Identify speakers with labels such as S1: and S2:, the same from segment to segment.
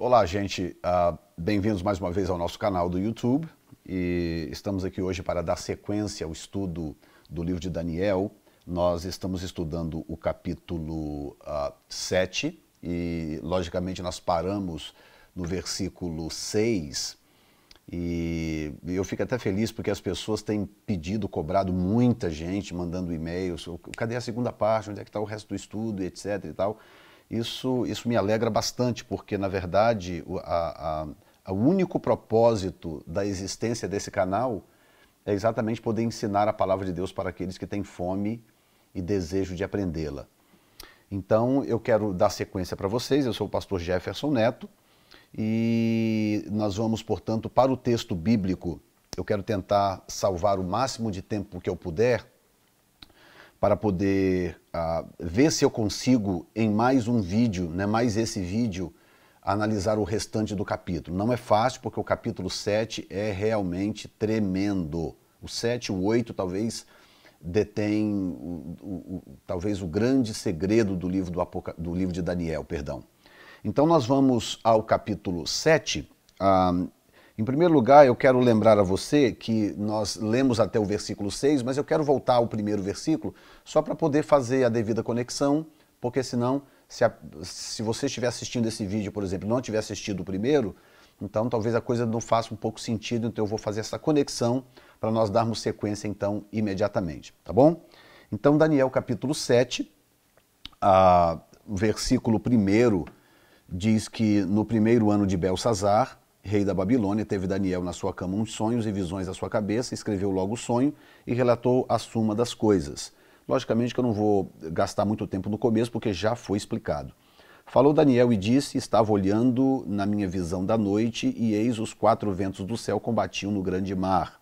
S1: Olá, gente. Bem-vindos mais uma vez ao nosso canal do YouTube. E estamos aqui hoje para dar sequência ao estudo do livro de Daniel. Nós estamos estudando o capítulo 7 e, logicamente, nós paramos no versículo 6. E eu fico até feliz porque as pessoas têm pedido, cobrado muita gente, mandando e-mails. Cadê a segunda parte? Onde é que está o resto do estudo, etc. e tal. Isso me alegra bastante, porque, na verdade, o único propósito da existência desse canal é exatamente poder ensinar a palavra de Deus para aqueles que têm fome e desejo de aprendê-la. Então, eu quero dar sequência para vocês. Eu sou o pastor Jefferson Neto e nós vamos, portanto, para o texto bíblico. Eu quero tentar salvar o máximo de tempo que eu puder para poder ver se eu consigo, em mais um vídeo, mais esse vídeo, analisar o restante do capítulo. Não é fácil, porque o capítulo 7 é realmente tremendo. O 7 e o 8 talvez detém talvez o grande segredo do livro, do livro de Daniel, perdão. Então nós vamos ao capítulo 7. Em primeiro lugar, eu quero lembrar a você que nós lemos até o versículo 6, mas eu quero voltar ao primeiro versículo só para poder fazer a devida conexão, porque senão, se você estiver assistindo esse vídeo, por exemplo, e não tiver assistido o primeiro, então talvez a coisa não faça um pouco sentido, então eu vou fazer essa conexão para nós darmos sequência, então, imediatamente, tá bom? Então, Daniel capítulo 7, versículo 1 diz que no primeiro ano de Belsazar, rei da Babilônia, teve Daniel na sua cama uns sonhos e visões à sua cabeça, escreveu logo o sonho e relatou a suma das coisas. Logicamente que eu não vou gastar muito tempo no começo, porque já foi explicado. Falou Daniel e disse: estava olhando na minha visão da noite, e eis os 4 ventos do céu combatiam no grande mar,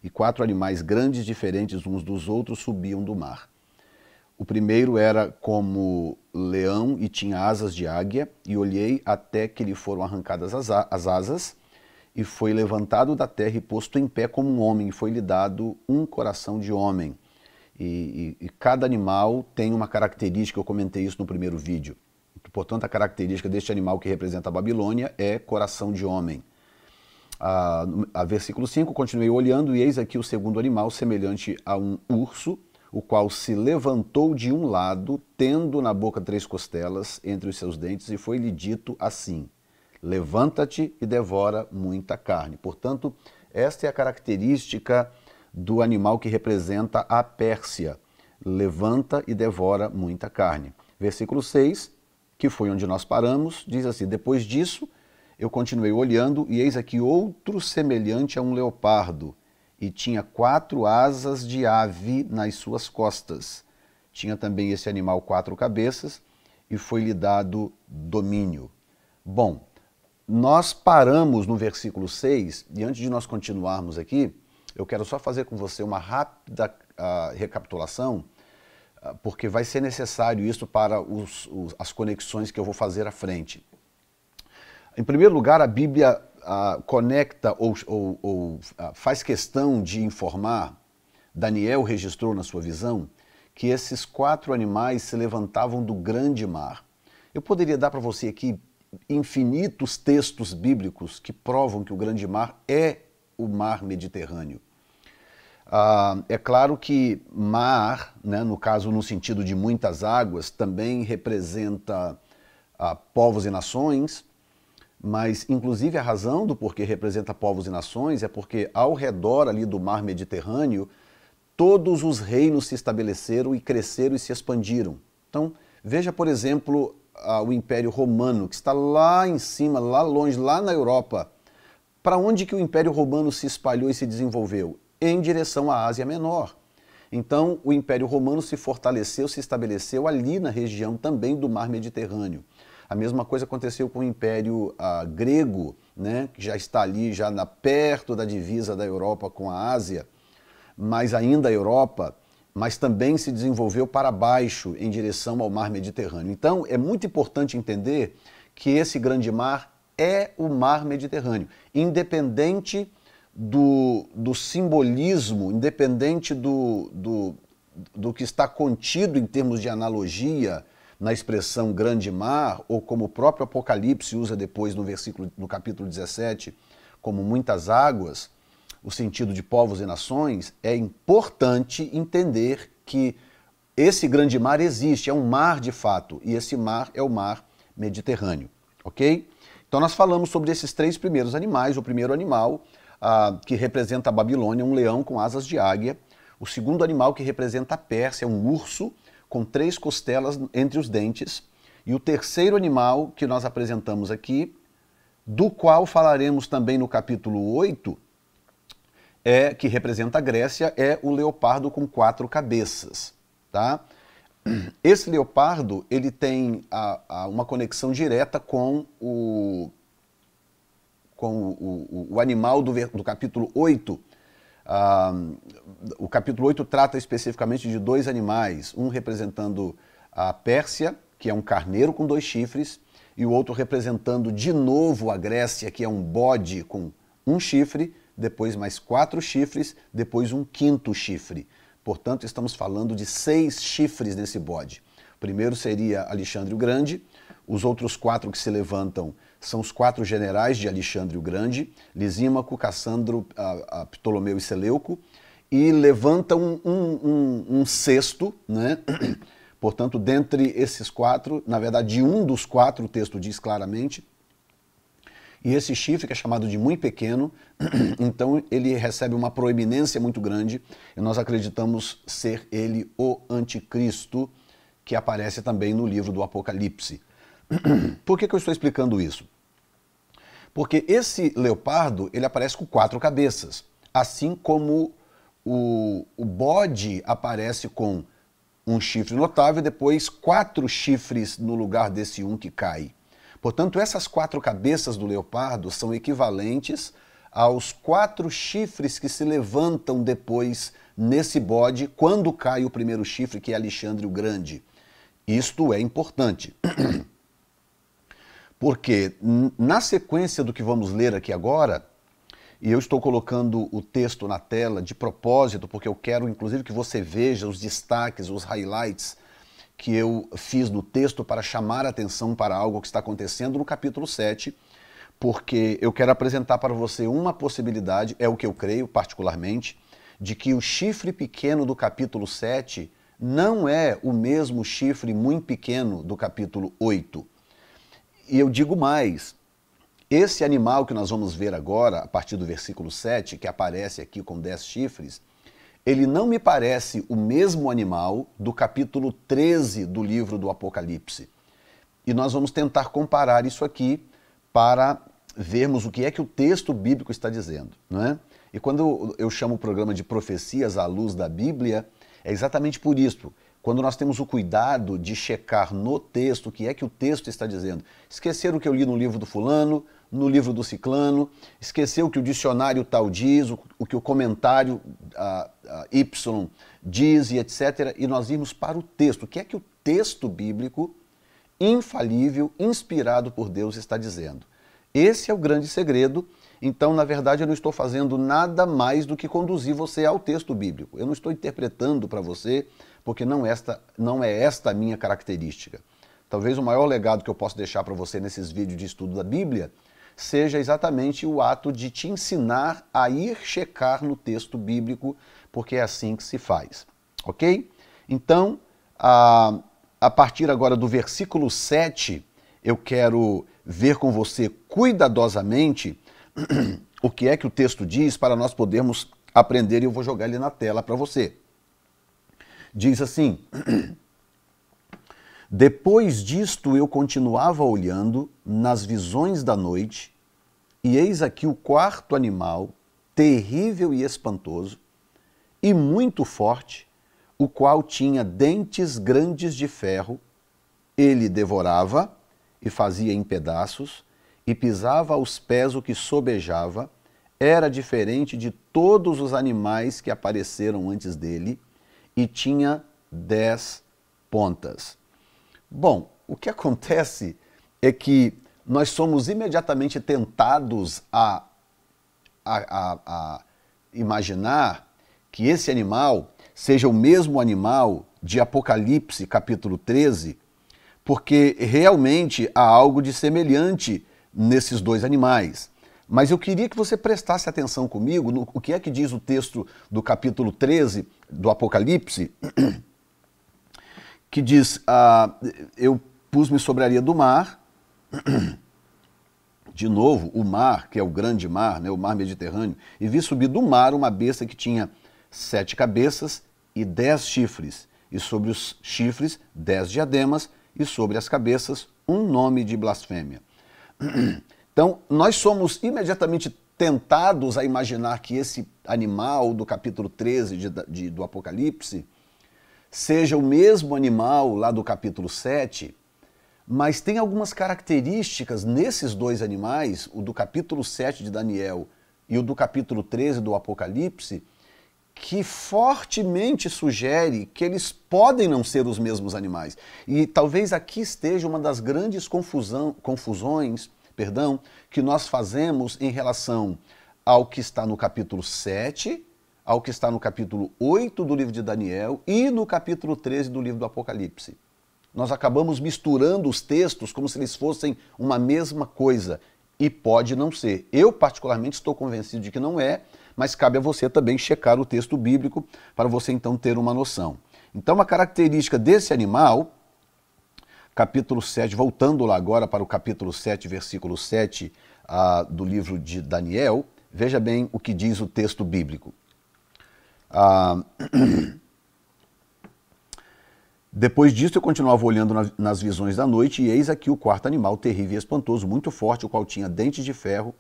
S1: e 4 animais grandes, diferentes uns dos outros, subiam do mar. O primeiro era como leão e tinha asas de águia, e olhei até que lhe foram arrancadas as asas, e foi levantado da terra e posto em pé como um homem, e foi-lhe dado um coração de homem. E cada animal tem uma característica, eu comentei isso no primeiro vídeo. Portanto, a característica deste animal que representa a Babilônia é coração de homem. Versículo 5, continuei olhando, e eis aqui o segundo animal, semelhante a um urso, o qual se levantou de um lado, tendo na boca 3 costelas entre os seus dentes, e foi-lhe dito assim: levanta-te e devora muita carne. Portanto, esta é a característica do animal que representa a Pérsia. Levanta e devora muita carne. Versículo 6, que foi onde nós paramos, diz assim: depois disso, eu continuei olhando, e eis aqui outro semelhante a um leopardo, e tinha 4 asas de ave nas suas costas. Tinha também esse animal 4 cabeças, e foi-lhe dado domínio. Bom, nós paramos no versículo 6, e antes de nós continuarmos aqui, eu quero só fazer com você uma rápida recapitulação, porque vai ser necessário isso para as conexões que eu vou fazer à frente. Em primeiro lugar, a Bíblia conecta ou faz questão de informar, Daniel registrou na sua visão, que esses 4 animais se levantavam do grande mar. Eu poderia dar para você aqui infinitos textos bíblicos que provam que o grande mar é o mar Mediterrâneo. É claro que mar, no caso no sentido de muitas águas, também representa povos e nações, mas inclusive a razão do porquê representa povos e nações é porque ao redor ali do mar Mediterrâneo, todos os reinos se estabeleceram e cresceram e se expandiram. Então, veja, por exemplo, o Império Romano, que está lá em cima, lá longe, lá na Europa. Para onde que o Império Romano se espalhou e se desenvolveu? Em direção à Ásia Menor. Então, o Império Romano se fortaleceu, se estabeleceu ali na região também do mar Mediterrâneo. A mesma coisa aconteceu com o Império Grego, que já está ali, já perto da divisa da Europa com a Ásia, mas ainda a Europa, mas também se desenvolveu para baixo, em direção ao mar Mediterrâneo. Então, é muito importante entender que esse grande mar é o mar Mediterrâneo, independente do simbolismo, independente do que está contido em termos de analogia, na expressão grande mar, ou como o próprio Apocalipse usa depois no capítulo 17, como muitas águas, o sentido de povos e nações, é importante entender que esse grande mar existe, é um mar de fato, e esse mar é o mar Mediterrâneo, ok? Então nós falamos sobre esses três primeiros animais. O primeiro animal, que representa a Babilônia, um leão com asas de águia. O segundo animal, que representa a Pérsia, é um urso com 3 costelas entre os dentes. E o terceiro animal que nós apresentamos aqui, do qual falaremos também no capítulo 8, que representa a Grécia, é o leopardo com 4 cabeças. Tá? Esse leopardo ele tem uma conexão direta com o animal do capítulo 8. O capítulo 8 trata especificamente de 2 animais, um representando a Pérsia, que é um carneiro com 2 chifres, e o outro representando de novo a Grécia, que é um bode com 1 chifre, depois mais 4 chifres, depois um 5º chifre. Portanto, estamos falando de 6 chifres nesse bode. O primeiro seria Alexandre o Grande, os outros 4 que se levantam são os 4 generais de Alexandre o Grande, Lisímaco, Cassandro, Ptolomeu e Seleuco, e levantam um 6º, né? Portanto, dentre esses 4, na verdade, um dos 4, o texto diz claramente, e esse chifre, que é chamado de muito pequeno, então ele recebe uma proeminência muito grande, e nós acreditamos ser ele o anticristo, que aparece também no livro do Apocalipse. Por que eu estou explicando isso? Porque esse leopardo, ele aparece com 4 cabeças, assim como o bode aparece com um chifre notável e depois 4 chifres no lugar desse um que cai. Portanto, essas 4 cabeças do leopardo são equivalentes aos 4 chifres que se levantam depois nesse bode quando cai o primeiro chifre, que é Alexandre o Grande. Isto é importante, porque na sequência do que vamos ler aqui agora, e eu estou colocando o texto na tela de propósito, porque eu quero inclusive que você veja os destaques, os highlights que eu fiz no texto para chamar a atenção para algo que está acontecendo no capítulo 7, porque eu quero apresentar para você uma possibilidade, é o que eu creio particularmente, de que o chifre pequeno do capítulo 7 não é o mesmo chifre muito pequeno do capítulo 8. E eu digo mais, esse animal que nós vamos ver agora, a partir do versículo 7, que aparece aqui com 10 chifres, ele não me parece o mesmo animal do capítulo 13 do livro do Apocalipse. E nós vamos tentar comparar isso aqui para vermos o que é que o texto bíblico está dizendo, não é? E quando eu chamo o programa de Profecias à Luz da Bíblia, é exatamente por isso. Quando nós temos o cuidado de checar no texto o que é que o texto está dizendo. Esquecer o que eu li no livro do fulano, no livro do ciclano, esquecer o que o dicionário tal diz, o que o comentário Y diz e etc. E nós irmos para o texto. O que é que o texto bíblico, infalível, inspirado por Deus, está dizendo? Esse é o grande segredo. Então, na verdade, eu não estou fazendo nada mais do que conduzir você ao texto bíblico. Eu não estou interpretando para você, porque não é esta a minha característica. Talvez o maior legado que eu posso deixar para você nesses vídeos de estudo da Bíblia seja exatamente o ato de te ensinar a ir checar no texto bíblico, porque é assim que se faz, ok? Então, a partir agora do versículo 7, eu quero ver com você cuidadosamente o que é que o texto diz para nós podermos aprender, e eu vou jogar ele na tela para você. Diz assim: depois disto eu continuava olhando nas visões da noite, e eis aqui o 4º animal, terrível e espantoso, e muito forte, o qual tinha dentes grandes de ferro. Ele devorava e fazia em pedaços, e pisava aos pés o que sobejava. Era diferente de todos os animais que apareceram antes dele, e tinha 10 pontas. Bom, o que acontece é que nós somos imediatamente tentados a imaginar que esse animal seja o mesmo animal de Apocalipse, capítulo 13, porque realmente há algo de semelhante nesses dois animais. Mas eu queria que você prestasse atenção comigo no o que é que diz o texto do capítulo 13 do Apocalipse, que diz, eu pus-me sobre a areia do mar, de novo, o mar, que é o grande mar, né, o mar Mediterrâneo, e vi subir do mar uma besta que tinha 7 cabeças e 10 chifres, e sobre os chifres 10 diademas, e sobre as cabeças um nome de blasfêmia. Então, nós somos imediatamente tentados a imaginar que esse animal do capítulo 13 do Apocalipse seja o mesmo animal lá do capítulo 7, mas tem algumas características nesses dois animais, o do capítulo 7 de Daniel e o do capítulo 13 do Apocalipse, que fortemente sugere que eles podem não ser os mesmos animais. E talvez aqui esteja uma das grandes confusões que nós fazemos em relação ao que está no capítulo 7, ao que está no capítulo 8 do livro de Daniel e no capítulo 13 do livro do Apocalipse. Nós acabamos misturando os textos como se eles fossem uma mesma coisa, e pode não ser. Eu, particularmente, estou convencido de que não é, mas cabe a você também checar o texto bíblico para você então ter uma noção. Então, uma característica desse animal, capítulo 7, voltando lá agora para o capítulo 7, versículo 7 do livro de Daniel, veja bem o que diz o texto bíblico. Depois disso eu continuava olhando nas visões da noite, e eis aqui o quarto animal, terrível e espantoso, muito forte, o qual tinha dentes de ferro,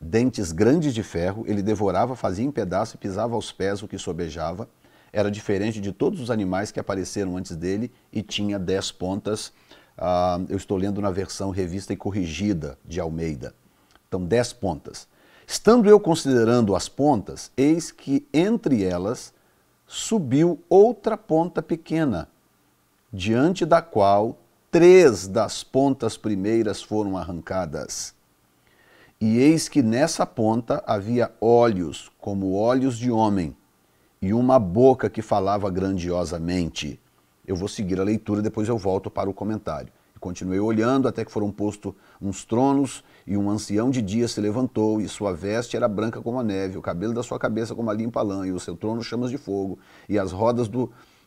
S1: dentes grandes de ferro, ele devorava, fazia em pedaço e pisava aos pés o que sobejava. Era diferente de todos os animais que apareceram antes dele e tinha 10 pontas. Eu estou lendo na versão revista e corrigida de Almeida. Então, 10 pontas. Estando eu considerando as pontas, eis que entre elas subiu outra ponta pequena, diante da qual 3 das pontas primeiras foram arrancadas. E eis que nessa ponta havia olhos como olhos de homem, e uma boca que falava grandiosamente. Eu vou seguir a leitura, depois eu volto para o comentário. Continuei olhando até que foram postos uns tronos, e um ancião de dia se levantou, e sua veste era branca como a neve, o cabelo da sua cabeça como a limpa lã, e o seu trono chamas de fogo, e as rodas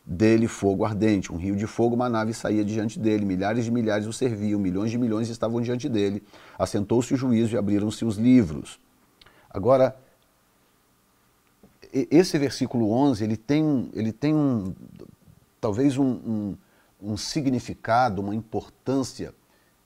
S1: dele fogo ardente. Um rio de fogo, uma nave saía diante dele, milhares de milhares o serviam, milhões de milhões estavam diante dele. Assentou-se o juízo e abriram-se os livros. Agora, esse versículo 11, ele tem talvez um significado, uma importância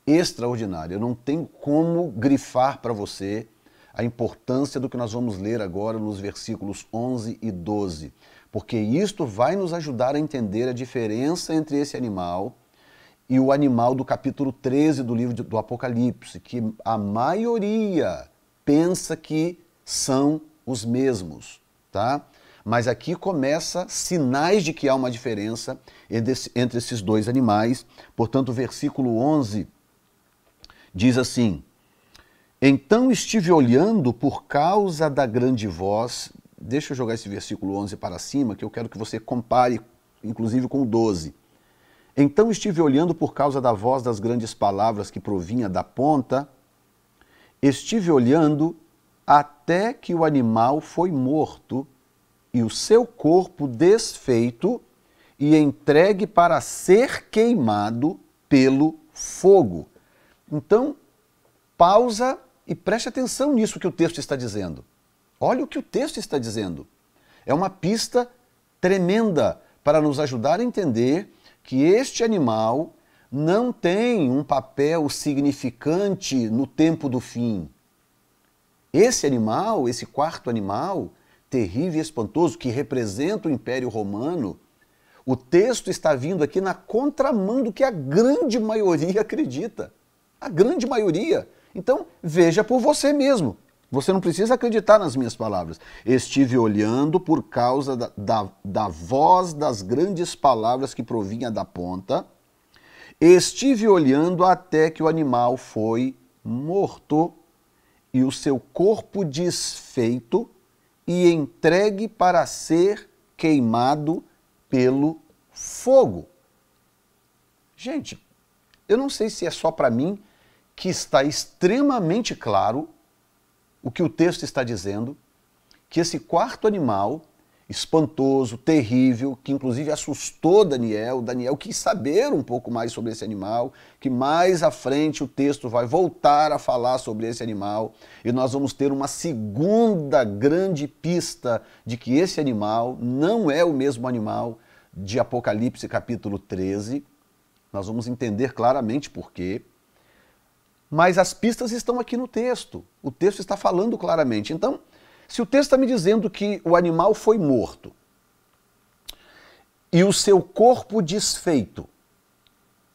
S1: extraordinária. Eu não tenho como grifar para você a importância do que nós vamos ler agora nos versículos 11 e 12, porque isto vai nos ajudar a entender a diferença entre esse animal e o animal do capítulo 13 do livro do Apocalipse, que a maioria pensa que são os mesmos, tá? Mas aqui começa sinais de que há uma diferença entre esses dois animais. Portanto, o versículo 11 diz assim: então estive olhando por causa da grande voz. Deixa eu jogar esse versículo 11 para cima, que eu quero que você compare, inclusive, com o 12. Então estive olhando por causa da voz das grandes palavras que provinha da ponta. Estive olhando até que o animal foi morto e o seu corpo desfeito e entregue para ser queimado pelo fogo. Então, pausa e preste atenção nisso que o texto está dizendo. Olha o que o texto está dizendo. É uma pista tremenda para nos ajudar a entender que este animal não tem um papel significante no tempo do fim. Esse animal, esse quarto animal, terrível e espantoso, que representa o Império Romano, o texto está vindo aqui na contramão do que a grande maioria acredita. A grande maioria. Então, veja por você mesmo. Você não precisa acreditar nas minhas palavras. Estive olhando por causa da voz das grandes palavras que provinha da ponta. Estive olhando até que o animal foi morto e o seu corpo desfeito e entregue para ser queimado pelo fogo. Gente, eu não sei se é só para mim que está extremamente claro o que o texto está dizendo, que esse quarto animal, espantoso, terrível, que inclusive assustou Daniel, Daniel quis saber um pouco mais sobre esse animal, que mais à frente o texto vai voltar a falar sobre esse animal, e nós vamos ter uma segunda grande pista de que esse animal não é o mesmo animal de Apocalipse capítulo 13, nós vamos entender claramente por quê. Mas as pistas estão aqui no texto. O texto está falando claramente. Então, se o texto está me dizendo que o animal foi morto e o seu corpo desfeito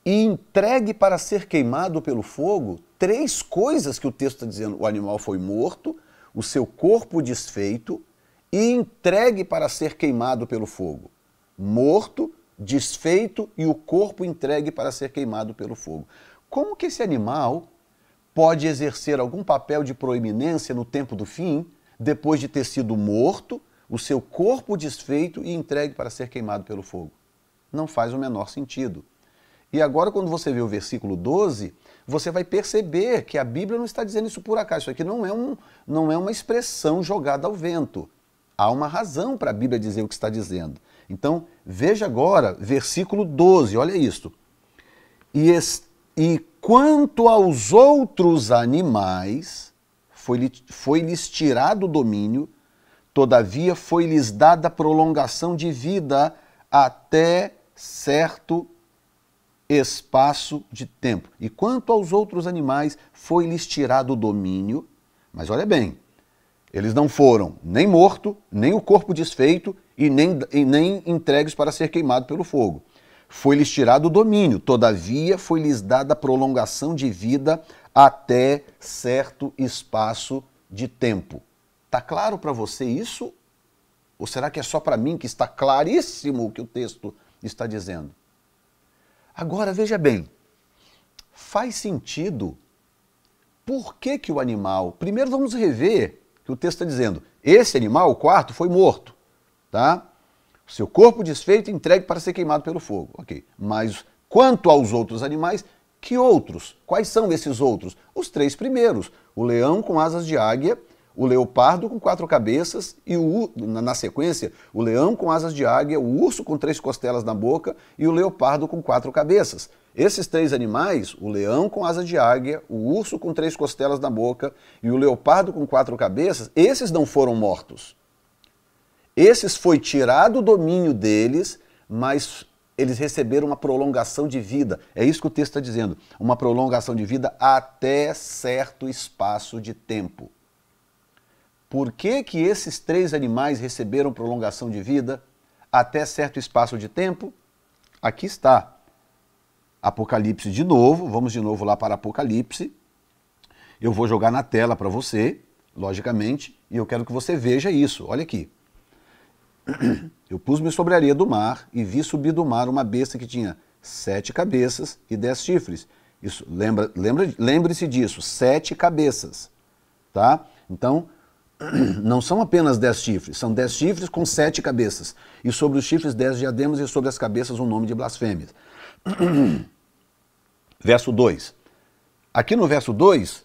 S1: e entregue para ser queimado pelo fogo, três coisas que o texto está dizendo. O animal foi morto, o seu corpo desfeito e entregue para ser queimado pelo fogo. Morto, desfeito e o corpo entregue para ser queimado pelo fogo. Como que esse animal pode exercer algum papel de proeminência no tempo do fim, depois de ter sido morto, o seu corpo desfeito e entregue para ser queimado pelo fogo? Não faz o menor sentido. E agora, quando você vê o versículo 12, você vai perceber que a Bíblia não está dizendo isso por acaso. Isso aqui não é uma expressão jogada ao vento. Há uma razão para a Bíblia dizer o que está dizendo. Então, veja agora, versículo 12, olha isto. E quanto aos outros animais, foi-lhes tirado o domínio, todavia foi-lhes dada prolongação de vida até certo espaço de tempo. E quanto aos outros animais, foi-lhes tirado o domínio, mas olha bem, eles não foram nem mortos, nem o corpo desfeito e nem entregues para ser queimado pelo fogo. Foi-lhes tirado o domínio, todavia foi-lhes dada prolongação de vida até certo espaço de tempo. Está claro para você isso? Ou será que é só para mim que está claríssimo o que o texto está dizendo? Agora, veja bem, faz sentido. Por que que o animal... Primeiro vamos rever o que o texto está dizendo. Esse animal, o quarto, foi morto, tá? Seu corpo desfeito e entregue para ser queimado pelo fogo. Ok. Mas quanto aos outros animais, que outros? Quais são esses outros? Os três primeiros. O leão com asas de águia, o leopardo com 4 cabeças e na sequência, o leão com asas de águia, o urso com 3 costelas na boca e o leopardo com 4 cabeças. Esses 3 animais, o leão com asas de águia, o urso com 3 costelas na boca e o leopardo com 4 cabeças, esses não foram mortos. Esses foi tirado o domínio deles, mas eles receberam uma prolongação de vida. É isso que o texto está dizendo. Uma prolongação de vida até certo espaço de tempo. Por que que esses 3 animais receberam prolongação de vida até certo espaço de tempo? Aqui está. Apocalipse de novo. Vamos de novo lá para Apocalipse. Eu vou jogar na tela para você, logicamente, e eu quero que você veja isso. Olha aqui. Eu pus-me sobre a areia do mar e vi subir do mar uma besta que tinha 7 cabeças e 10 chifres. Isso, lembre-se disso, 7 cabeças, tá? Então, não são apenas 10 chifres, são 10 chifres com 7 cabeças. E sobre os chifres 10 diademas e sobre as cabeças um nome de blasfêmias. Verso 2. Aqui no verso 2,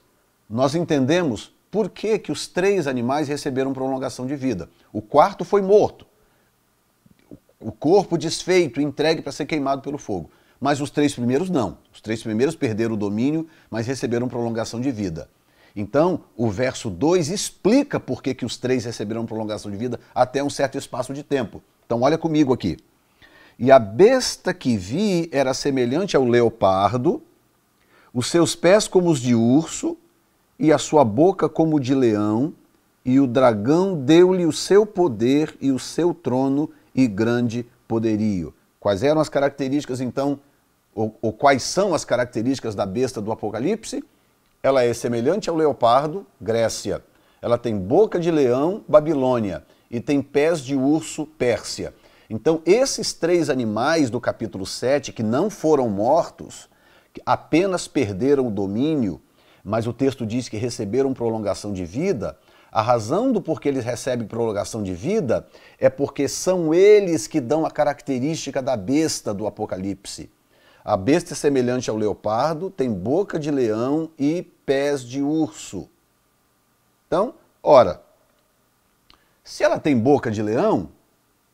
S1: nós entendemos por que que os 3 animais receberam prolongação de vida. O quarto foi morto. O corpo desfeito, entregue para ser queimado pelo fogo. Mas os 3 primeiros não. Os 3 primeiros perderam o domínio, mas receberam prolongação de vida. Então, o verso 2 explica por que que os 3 receberam prolongação de vida até um certo espaço de tempo. Então, olha comigo aqui. E a besta que vi era semelhante ao leopardo, os seus pés como os de urso, e a sua boca como de leão, e o dragão deu-lhe o seu poder e o seu trono e grande poderio. Quais eram as características, então, ou quais são as características da besta do Apocalipse? Ela é semelhante ao leopardo, Grécia. Ela tem boca de leão, Babilônia. E tem pés de urso, Pérsia. Então, esses 3 animais do capítulo 7, que não foram mortos, apenas perderam o domínio, mas o texto diz que receberam prolongação de vida. A razão do porquê eles recebem prolongação de vida é porque são eles que dão a característica da besta do Apocalipse. A besta é semelhante ao leopardo, tem boca de leão e pés de urso. Então, ora, se ela tem boca de leão,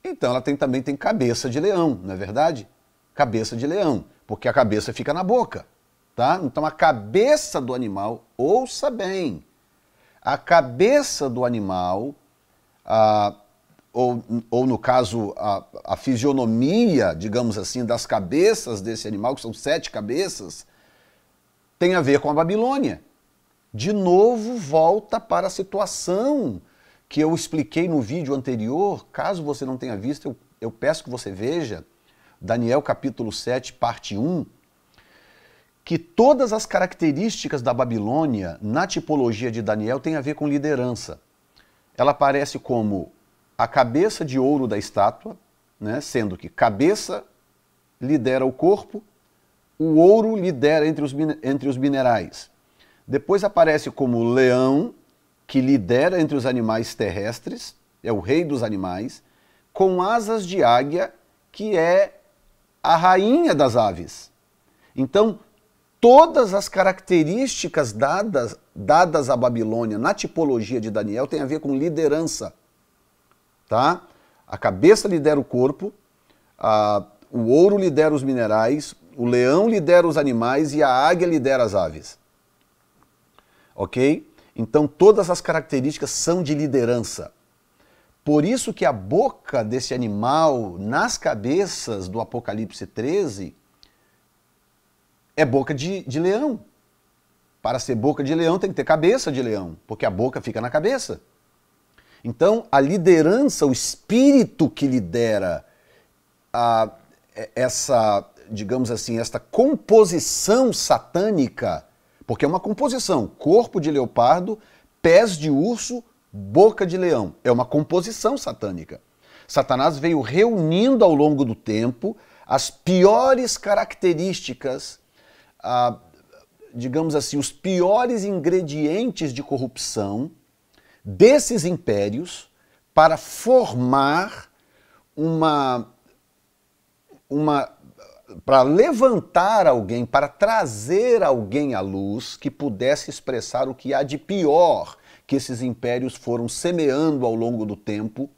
S1: então ela também tem cabeça de leão, não é verdade? Cabeça de leão, porque a cabeça fica na boca, tá? Então a cabeça do animal, ouça bem, a cabeça do animal, ou no caso, a fisionomia, digamos assim, das cabeças desse animal, que são 7 cabeças, tem a ver com a Babilônia. De novo, volta para a situação que eu expliquei no vídeo anterior. Caso você não tenha visto, eu peço que você veja, Daniel capítulo 7, parte 1, que todas as características da Babilônia, na tipologia de Daniel, têm a ver com liderança. Ela aparece como a cabeça de ouro da estátua, né, sendo que cabeça lidera o corpo, o ouro lidera entre os minerais. Depois aparece como leão, que lidera entre os animais terrestres, é o rei dos animais, com asas de águia, que é a rainha das aves. Então, todas as características dadas à Babilônia na tipologia de Daniel têm a ver com liderança. Tá? A cabeça lidera o corpo, o ouro lidera os minerais, o leão lidera os animais e a águia lidera as aves. Ok? Então todas as características são de liderança. Por isso que a boca desse animal nas cabeças do Apocalipse 13 é boca de leão. Para ser boca de leão tem que ter cabeça de leão, porque a boca fica na cabeça. Então, a liderança, o espírito que lidera digamos assim, esta composição satânica, porque é uma composição, corpo de leopardo, pés de urso, boca de leão. É uma composição satânica. Satanás veio reunindo ao longo do tempo as piores características, digamos assim, os piores ingredientes de corrupção desses impérios para formar para levantar alguém, para trazer alguém à luz que pudesse expressar o que há de pior que esses impérios foram semeando ao longo do tempo,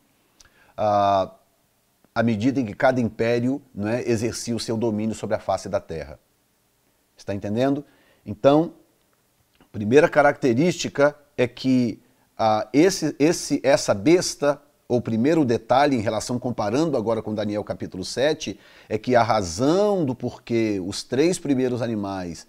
S1: à medida em que cada império, né, exercia o seu domínio sobre a face da terra. Está entendendo? Então, a primeira característica é que essa besta, ou primeiro detalhe em relação, comparando agora com Daniel capítulo 7, é que a razão do porquê os 3 primeiros animais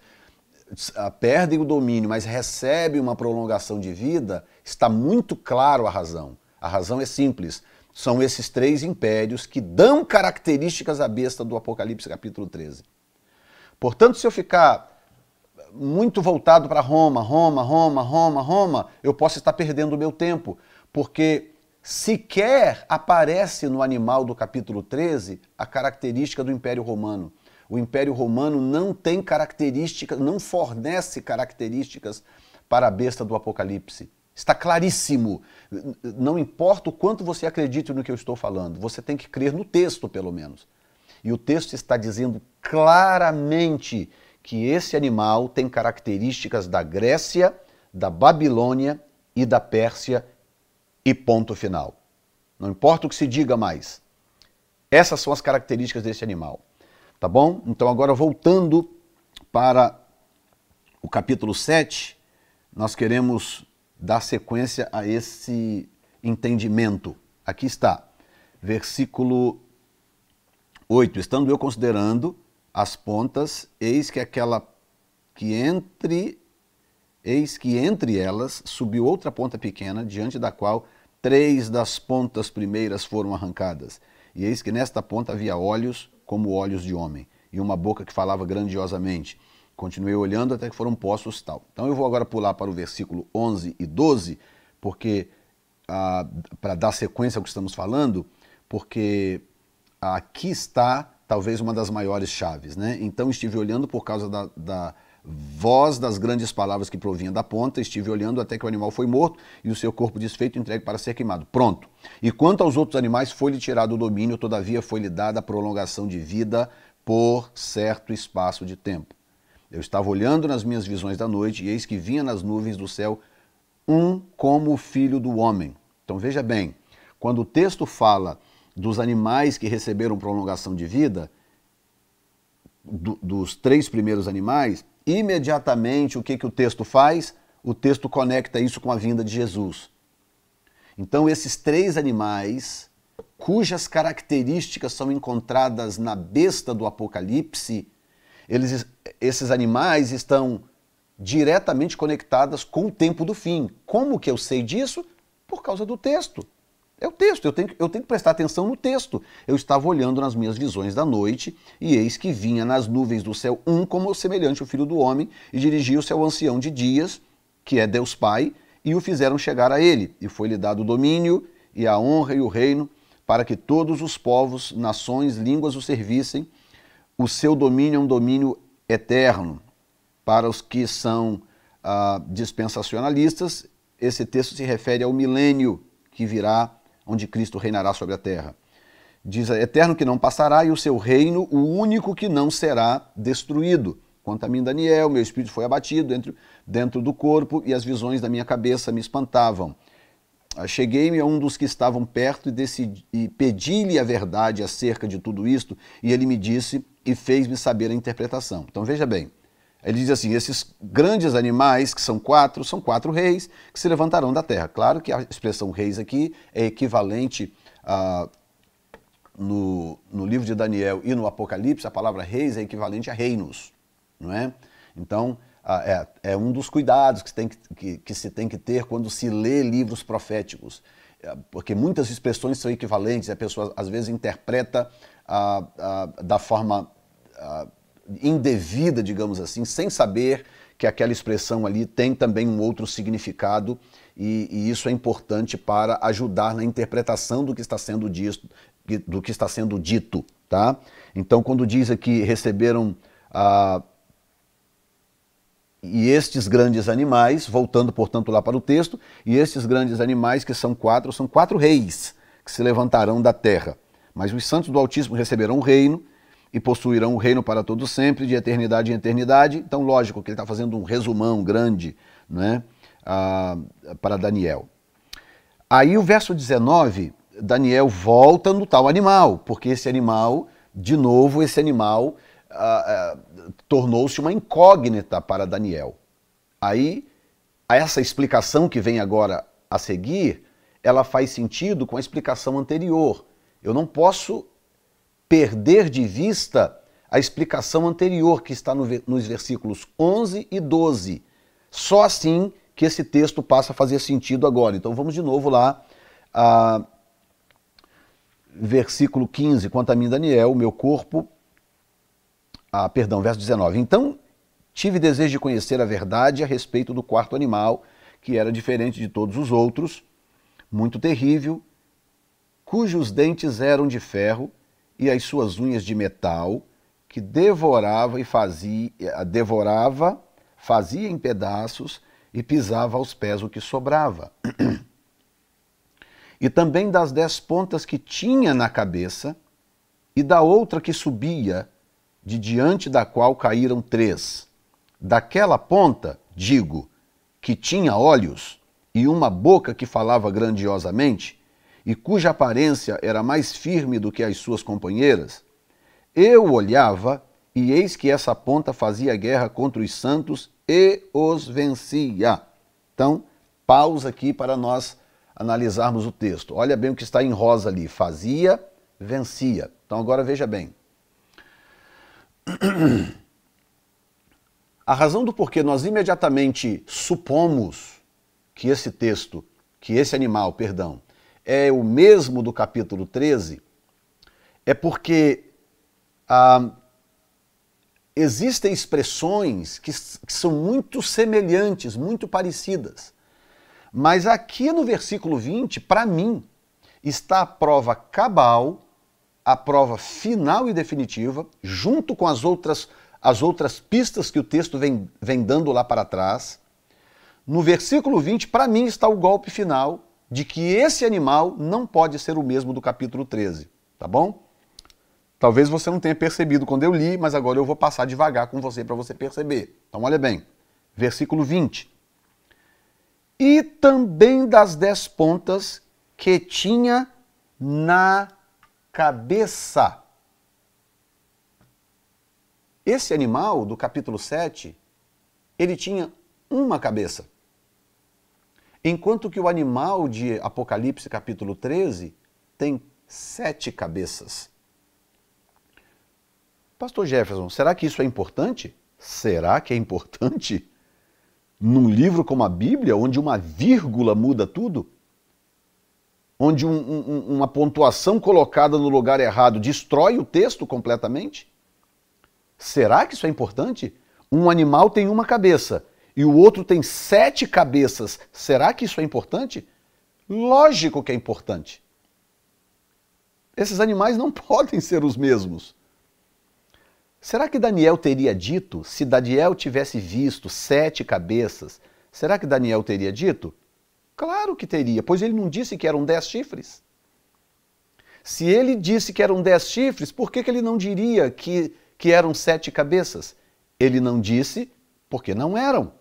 S1: perdem o domínio, mas recebem uma prolongação de vida, está muito claro a razão. A razão é simples, são esses 3 impérios que dão características à besta do Apocalipse capítulo 13. Portanto, se eu ficar muito voltado para Roma, eu posso estar perdendo o meu tempo, porque sequer aparece no animal do capítulo 13 a característica do Império Romano. O Império Romano não tem características, não fornece características para a besta do Apocalipse. Está claríssimo. Não importa o quanto você acredite no que eu estou falando, você tem que crer no texto, pelo menos. E o texto está dizendo claramente que esse animal tem características da Grécia, da Babilônia e da Pérsia e ponto final. Não importa o que se diga mais. Essas são as características desse animal. Tá bom? Então agora voltando para o capítulo 7, nós queremos dar sequência a esse entendimento. Aqui está, versículo 8. Estando eu considerando as pontas, eis que entre elas subiu outra ponta pequena, diante da qual 3 das pontas primeiras foram arrancadas. E eis que nesta ponta havia olhos como olhos de homem, e uma boca que falava grandiosamente. Continuei olhando até que foram postos tal. Então eu vou agora pular para o versículo 11 e 12, porque para dar sequência ao que estamos falando, porque aqui está talvez uma das maiores chaves, né? Então estive olhando por causa da voz das grandes palavras que provinha da ponta, estive olhando até que o animal foi morto e o seu corpo desfeito entregue para ser queimado. Pronto. E quanto aos outros animais, foi-lhe tirado o domínio, todavia foi-lhe dada a prolongação de vida por certo espaço de tempo. Eu estava olhando nas minhas visões da noite, e eis que vinha nas nuvens do céu um como o filho do homem. Então veja bem, quando o texto fala dos animais que receberam prolongação de vida, dos 3 primeiros animais, imediatamente o que o texto faz? O texto conecta isso com a vinda de Jesus. Então esses 3 animais, cujas características são encontradas na besta do Apocalipse, esses animais estão diretamente conectadas com o tempo do fim. Como que eu sei disso? Por causa do texto. É o texto, eu tenho que prestar atenção no texto. Eu estava olhando nas minhas visões da noite, e eis que vinha nas nuvens do céu um como semelhante ao Filho do Homem, e dirigiu-se ao ancião de dias, que é Deus Pai, e o fizeram chegar a ele. E foi-lhe dado o domínio, e a honra e o reino, para que todos os povos, nações, línguas o servissem. O seu domínio é um domínio eterno. Para os que são dispensacionalistas, esse texto se refere ao milênio que virá, onde Cristo reinará sobre a terra. Diz, eterno que não passará, e o seu reino, o único que não será destruído. Quanto a mim, Daniel, meu espírito foi abatido dentro do corpo, e as visões da minha cabeça me espantavam. Cheguei-me a um dos que estavam perto e pedi-lhe a verdade acerca de tudo isto, e ele me disse e fez-me saber a interpretação. Então veja bem, ele diz assim, esses grandes animais, que são 4 reis que se levantarão da terra. Claro que a expressão reis aqui é equivalente no livro de Daniel e no Apocalipse, a palavra reis é equivalente a reinos, não é? Então, é um dos cuidados que se tem que ter quando se lê livros proféticos, porque muitas expressões são equivalentes, a pessoa às vezes interpreta da forma indevida, digamos assim, sem saber que aquela expressão ali tem também um outro significado, e isso é importante para ajudar na interpretação do que está sendo dito, tá? Então, quando diz aqui, receberam e estes grandes animais, voltando, portanto, lá para o texto, e estes grandes animais, que são 4 reis que se levantarão da terra. Mas os santos do Altíssimo receberão o reino, e possuirão o reino para todo sempre, de eternidade em eternidade. Então, lógico que ele está fazendo um resumão grande, né, para Daniel. Aí o verso 19, Daniel volta no tal animal, porque esse animal, de novo, tornou-se uma incógnita para Daniel. Aí, essa explicação que vem agora a seguir, ela faz sentido com a explicação anterior. Eu não posso perder de vista a explicação anterior que está nos versículos 11 e 12. Só assim que esse texto passa a fazer sentido agora. Então vamos de novo lá, versículo 15, quanto a mim, Daniel, meu corpo... verso 19. Então tive desejo de conhecer a verdade a respeito do 4º animal, que era diferente de todos os outros, muito terrível, cujos dentes eram de ferro, e as suas unhas de metal, que fazia em pedaços e pisava aos pés o que sobrava. E também das 10 pontas que tinha na cabeça, e da outra que subia, de diante da qual caíram 3. Daquela ponta, digo, que tinha olhos, e uma boca que falava grandiosamente, e cuja aparência era mais firme do que as suas companheiras, eu olhava, e eis que essa ponta fazia guerra contra os santos e os vencia. Então, pausa aqui para nós analisarmos o texto. Olha bem o que está em rosa ali, fazia, vencia. Então agora veja bem. A razão do porquê nós imediatamente supomos que esse animal, é o mesmo do capítulo 13, é porque existem expressões que são muito semelhantes, muito parecidas. Mas aqui no versículo 20, para mim, está a prova cabal, a prova final e definitiva, junto com as outras pistas que o texto vem dando lá para trás. No versículo 20, para mim, está o golpe final de que esse animal não pode ser o mesmo do capítulo 13, tá bom? Talvez você não tenha percebido quando eu li, mas agora eu vou passar devagar com você para você perceber. Então olha bem, versículo 20. E também das 10 pontas que tinha na cabeça. Esse animal do capítulo 7, ele tinha uma cabeça. Enquanto que o animal de Apocalipse capítulo 13 tem 7 cabeças. Pastor Jefferson, será que isso é importante? Será que é importante? Num livro como a Bíblia, onde uma vírgula muda tudo? Onde uma pontuação colocada no lugar errado destrói o texto completamente? Será que isso é importante? Um animal tem uma cabeça e o outro tem 7 cabeças. Será que isso é importante? Lógico que é importante. Esses animais não podem ser os mesmos. Será que Daniel teria dito, se Daniel tivesse visto 7 cabeças, será que Daniel teria dito? Claro que teria, pois ele não disse que eram 10 chifres. Se ele disse que eram 10 chifres, por que ele não diria que eram 7 cabeças? Ele não disse porque não eram.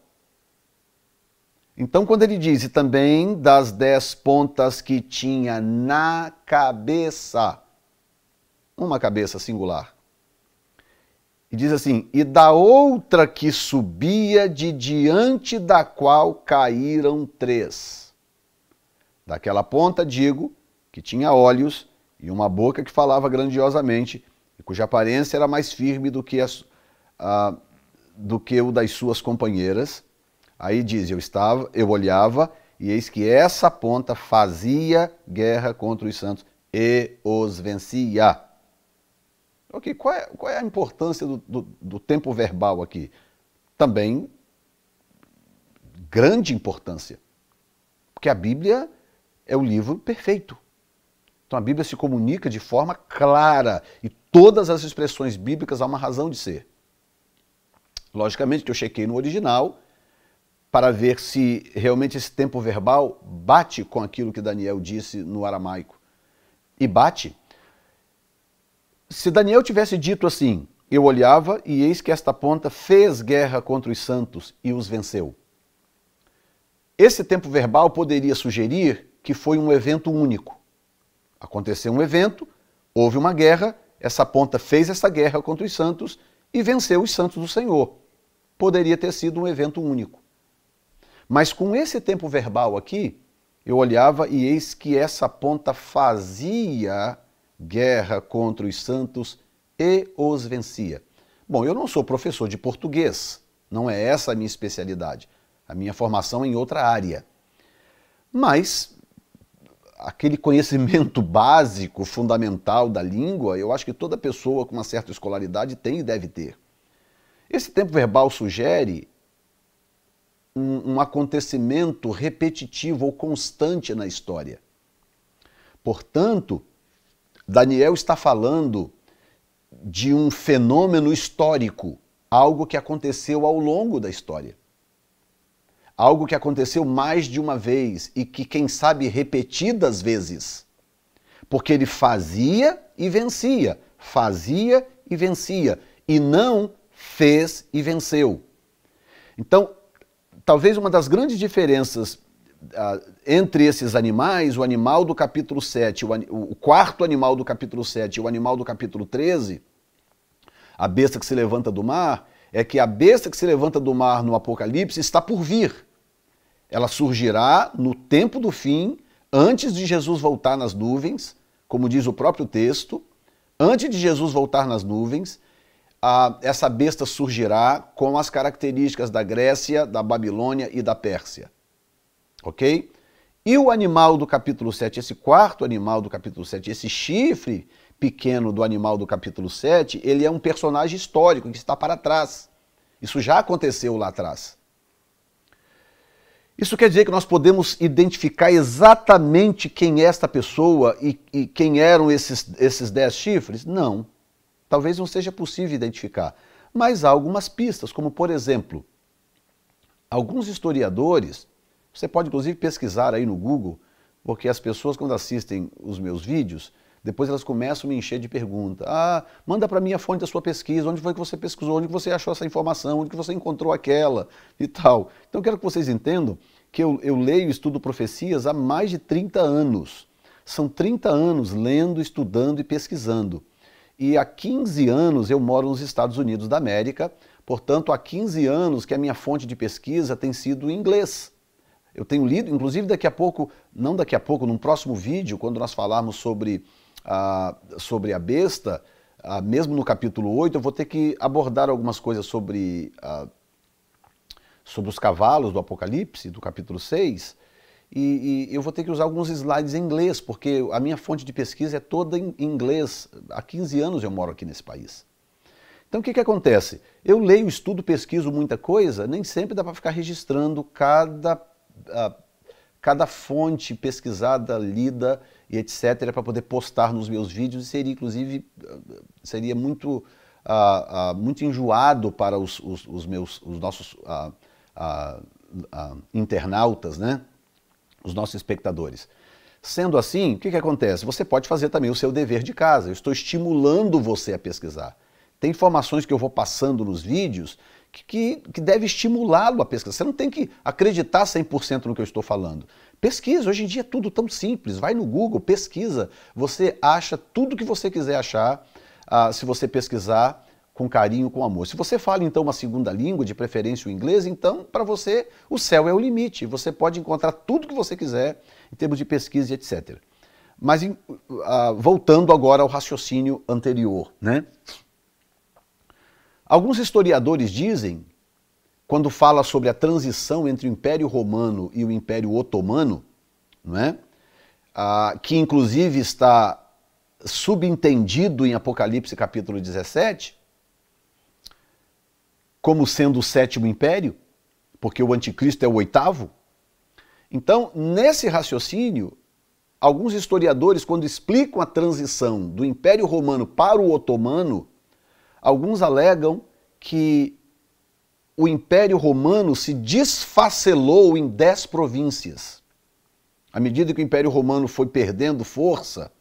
S1: Então, quando ele diz, e também das 10 pontas que tinha na cabeça, uma cabeça singular. E diz assim, e da outra que subia, de diante da qual caíram 3. Daquela ponta, digo, que tinha olhos e uma boca que falava grandiosamente, e cuja aparência era mais firme do que o das suas companheiras. Aí diz, eu olhava, e eis que essa ponta fazia guerra contra os santos e os vencia. Ok, qual é a importância do tempo verbal aqui? Também grande importância, porque a Bíblia é o livro perfeito. Então a Bíblia se comunica de forma clara e todas as expressões bíblicas há uma razão de ser. Logicamente que eu chequei no original para ver se realmente esse tempo verbal bate com aquilo que Daniel disse no aramaico. E bate. Se Daniel tivesse dito assim, eu olhava e eis que esta ponta fez guerra contra os santos e os venceu. Esse tempo verbal poderia sugerir que foi um evento único. Aconteceu um evento, houve uma guerra, essa ponta fez essa guerra contra os santos e venceu os santos do Senhor. Poderia ter sido um evento único. Mas com esse tempo verbal aqui, eu olhava e eis que essa ponta fazia guerra contra os santos e os vencia. Bom, eu não sou professor de português, não é essa a minha especialidade. A minha formação é em outra área. Mas aquele conhecimento básico, fundamental da língua, eu acho que toda pessoa com uma certa escolaridade tem e deve ter. Esse tempo verbal sugere um acontecimento repetitivo ou constante na história. Portanto, Daniel está falando de um fenômeno histórico, algo que aconteceu ao longo da história. Algo que aconteceu mais de uma vez e que, quem sabe, repetidas vezes. Porque ele fazia e vencia, e não fez e venceu. Então, talvez uma das grandes diferenças entre esses animais, o animal do capítulo 7, o quarto animal do capítulo 7 e o animal do capítulo 13, a besta que se levanta do mar, é que a besta que se levanta do mar no Apocalipse está por vir. Ela surgirá no tempo do fim, antes de Jesus voltar nas nuvens, como diz o próprio texto, antes de Jesus voltar nas nuvens, essa besta surgirá com as características da Grécia, da Babilônia e da Pérsia. Ok? E o animal do capítulo 7, esse quarto animal do capítulo 7, esse chifre pequeno do animal do capítulo 7, ele é um personagem histórico que está para trás. Isso já aconteceu lá atrás. Isso quer dizer que nós podemos identificar exatamente quem é esta pessoa e quem eram esses 10 chifres? Não. Talvez não seja possível identificar. Mas há algumas pistas, como por exemplo, alguns historiadores. Você pode, inclusive, pesquisar aí no Google, porque as pessoas, quando assistem os meus vídeos, Depois elas começam a me encher de perguntas. Ah, manda para mim a fonte da sua pesquisa, onde foi que você pesquisou, onde que você achou essa informação, onde que você encontrou aquela e tal. Então eu quero que vocês entendam que eu leio e estudo profecias há mais de 30 anos. São 30 anos lendo, estudando e pesquisando. E há 15 anos eu moro nos Estados Unidos da América, portanto há 15 anos que a minha fonte de pesquisa tem sido em inglês. Eu tenho lido, inclusive daqui a pouco, não daqui a pouco, num próximo vídeo, quando nós falarmos sobre a besta, mesmo no capítulo 8, eu vou ter que abordar algumas coisas sobre os cavalos do Apocalipse, do capítulo 6, e eu vou ter que usar alguns slides em inglês, porque a minha fonte de pesquisa é toda em inglês. Há 15 anos eu moro aqui nesse país. Então o que acontece? Eu leio, estudo, pesquiso muita coisa, nem sempre dá para ficar registrando cada fonte pesquisada, lida e etc. para poder postar nos meus vídeos, e seria inclusive muito enjoado para os nossos internautas, né? Os nossos espectadores. Sendo assim, o que acontece? Você pode fazer também o seu dever de casa. Eu estou estimulando você a pesquisar. Tem informações que eu vou passando nos vídeos que deve estimulá-lo a pesquisar. Você não tem que acreditar 100% no que eu estou falando. Pesquisa, hoje em dia é tudo tão simples. Vai no Google, pesquisa. Você acha tudo que você quiser achar se você pesquisar com carinho, com amor. Se você fala então uma segunda língua, de preferência o inglês, então para você o céu é o limite. Você pode encontrar tudo que você quiser em termos de pesquisa e etc. Mas voltando agora ao raciocínio anterior, né? Alguns historiadores dizem, quando fala sobre a transição entre o Império Romano e o Império Otomano, não é? Que inclusive está subentendido em Apocalipse capítulo 17, como sendo o sétimo império, porque o anticristo é o oitavo. Então, nesse raciocínio, alguns historiadores, quando explicam a transição do Império Romano para o Otomano, alguns alegam que o Império Romano se desfacelou em 10 províncias. À medida que o Império Romano foi perdendo força,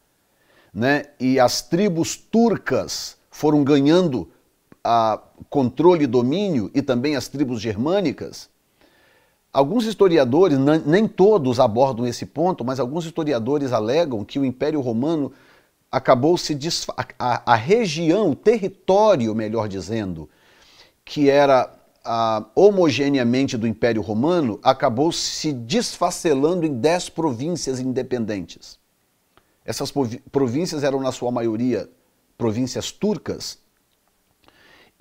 S1: né, e as tribos turcas foram ganhando controle e domínio, e também as tribos germânicas, alguns historiadores, nem todos abordam esse ponto, mas alguns historiadores alegam que o Império Romano acabou a região, o território, melhor dizendo, que era homogeneamente do Império Romano, acabou se desfacelando em 10 províncias independentes. Essas províncias eram, na sua maioria, províncias turcas,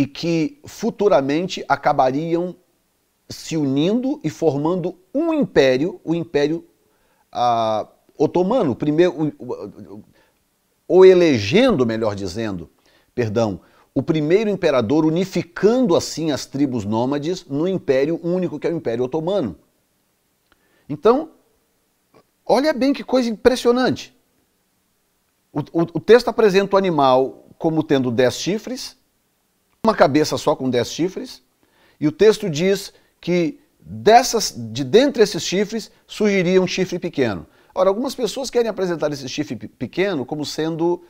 S1: e que futuramente acabariam se unindo e formando um império, o Império Otomano, ou elegendo, melhor dizendo, o primeiro imperador, unificando assim as tribos nômades no império único que é o Império Otomano. Então, olha bem que coisa impressionante. O texto apresenta o animal como tendo 10 chifres, uma cabeça só com 10 chifres, e o texto diz que de dentre esses chifres surgiria um chifre pequeno. Ora, algumas pessoas querem apresentar esse chifre pequeno como sendo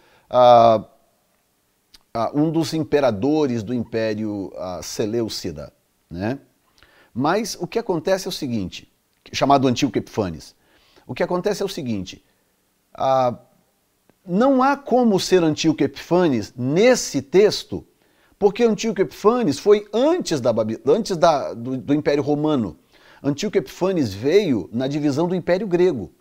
S1: um dos imperadores do Império Seleucida, né? Mas o que acontece é o seguinte, chamado Antíoco Epífanes. O que acontece é o seguinte, não há como ser Antíoco Epífanes nesse texto, porque Antíoco Epífanes foi antes do Império Romano. Antíoco Epífanes veio na divisão do Império Grego.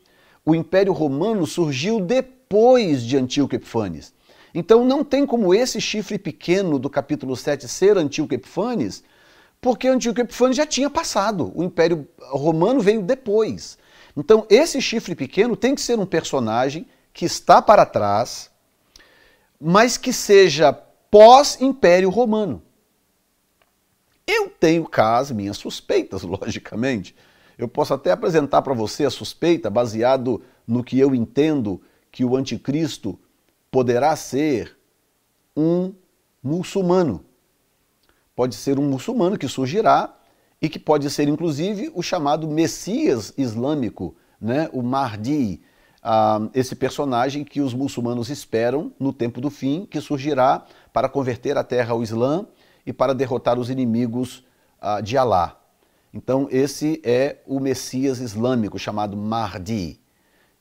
S1: O Império Romano surgiu depois de Antíoco Epífanes. Então não tem como esse chifre pequeno do capítulo 7 ser Antíoco Epífanes, porque Antíoco Epífanes já tinha passado. O Império Romano veio depois. Então esse chifre pequeno tem que ser um personagem que está para trás, mas que seja pós-Império Romano. Eu tenho cá as minhas suspeitas, logicamente. Eu posso até apresentar para você a suspeita baseado no que eu entendo que o anticristo poderá ser um muçulmano. Pode ser um muçulmano que surgirá e que pode ser inclusive o chamado Messias islâmico, né? O Mahdi, esse personagem que os muçulmanos esperam no tempo do fim, que surgirá para converter a terra ao Islã e para derrotar os inimigos de Alá. Então esse é o Messias islâmico, chamado Mahdi.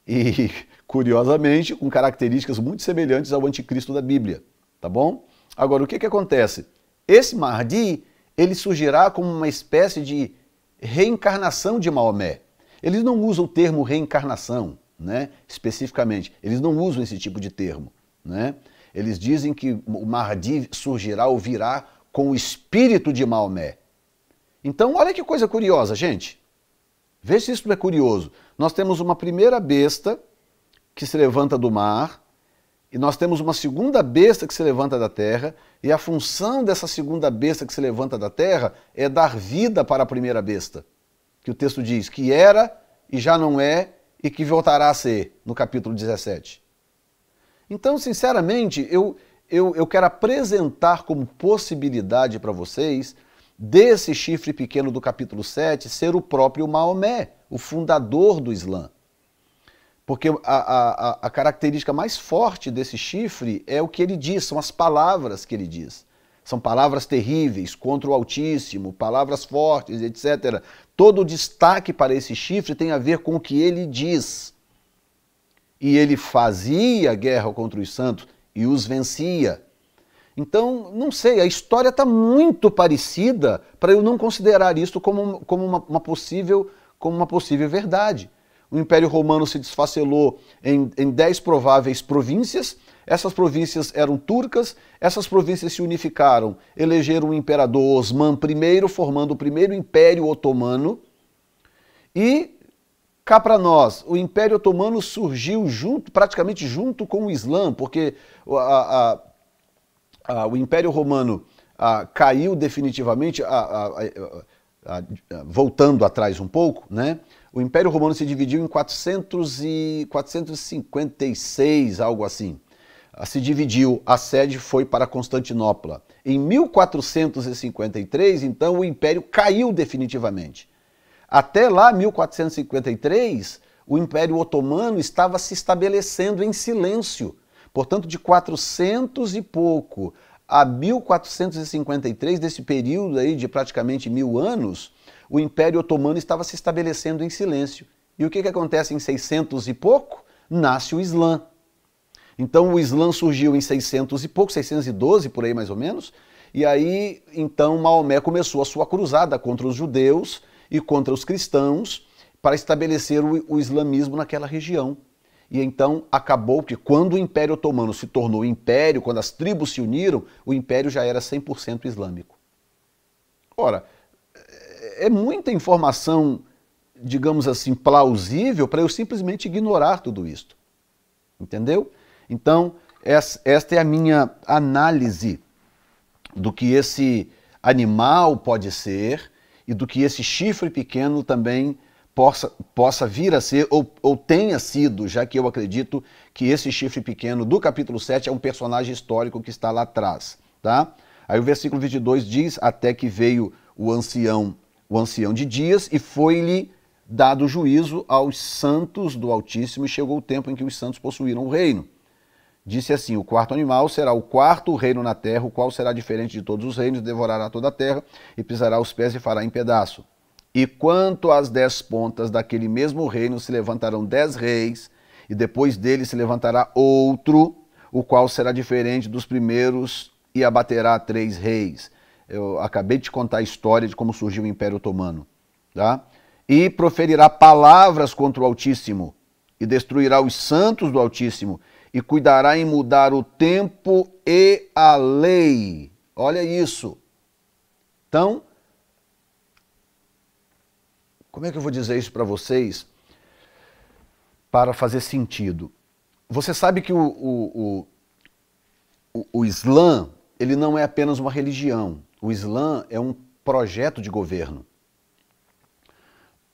S1: E, curiosamente, com características muito semelhantes ao anticristo da Bíblia, tá bom? Agora, o que acontece? Esse Mahdi, ele surgirá como uma espécie de reencarnação de Maomé. Eles não usam o termo reencarnação, né, especificamente. Eles não usam esse tipo de termo, né? Eles dizem que o Mahdi surgirá ou virá com o espírito de Maomé. Então, olha que coisa curiosa, gente. Vê se isso não é curioso. Nós temos uma primeira besta que se levanta do mar, e nós temos uma segunda besta que se levanta da terra, e a função dessa segunda besta que se levanta da terra é dar vida para a primeira besta, que o texto diz que era e já não é e que voltará a ser, no capítulo 17. Então, sinceramente, eu quero apresentar como possibilidade para vocês desse chifre pequeno do capítulo 7 ser o próprio Maomé, o fundador do Islã. Porque a característica mais forte desse chifre é o que ele diz, são as palavras que ele diz. São palavras terríveis, contra o Altíssimo, palavras fortes, etc. Todo o destaque para esse chifre tem a ver com o que ele diz. E ele fazia guerra contra os santos e os vencia. Então, não sei, a história está muito parecida para eu não considerar isso como uma possível verdade. O Império Romano se desfacelou em 10 prováveis províncias. Essas províncias eram turcas, essas províncias se unificaram, elegeram o imperador Osman I, formando o primeiro Império Otomano. E, cá para nós, o Império Otomano surgiu praticamente junto com o Islã, porque o Império Romano caiu definitivamente, voltando atrás um pouco, né? O Império Romano se dividiu em 456, algo assim. Se dividiu, a sede foi para Constantinopla. Em 1453, então, o Império caiu definitivamente. Até lá, 1453, o Império Otomano estava se estabelecendo em silêncio. Portanto, de 400 e pouco a 1453, desse período aí de praticamente 1000 anos, o Império Otomano estava se estabelecendo em silêncio. E o que acontece em 600 e pouco? Nasce o Islã. Então o Islã surgiu em 600 e pouco, 612 por aí mais ou menos, e aí então Maomé começou a sua cruzada contra os judeus e contra os cristãos para estabelecer o islamismo naquela região. E então acabou que quando o Império Otomano se tornou império, quando as tribos se uniram, o império já era 100% islâmico. Ora, é muita informação, digamos assim, plausível para eu simplesmente ignorar tudo isto. Entendeu? Então, esta é a minha análise do que esse animal pode ser e do que esse chifre pequeno também possa vir a ser ou tenha sido, já que eu acredito que esse chifre pequeno do capítulo 7 é um personagem histórico que está lá atrás. Tá? Aí o versículo 22 diz, até que veio o ancião de dias e foi-lhe dado juízo aos santos do Altíssimo e chegou o tempo em que os santos possuíram o reino. Disse assim, o quarto animal será o quarto reino na terra, o qual será diferente de todos os reinos, devorará toda a terra e pisará os pés e fará em pedaço. E quanto às 10 pontas daquele mesmo reino se levantarão 10 reis, e depois dele se levantará outro, o qual será diferente dos primeiros e abaterá 3 reis. Eu acabei de te contar a história de como surgiu o Império Otomano. Tá? E proferirá palavras contra o Altíssimo, e destruirá os santos do Altíssimo, e cuidará em mudar o tempo e a lei. Olha isso. Então, como é que eu vou dizer isso para vocês para fazer sentido? Você sabe que o Islã, ele não é apenas uma religião. O Islã é um projeto de governo.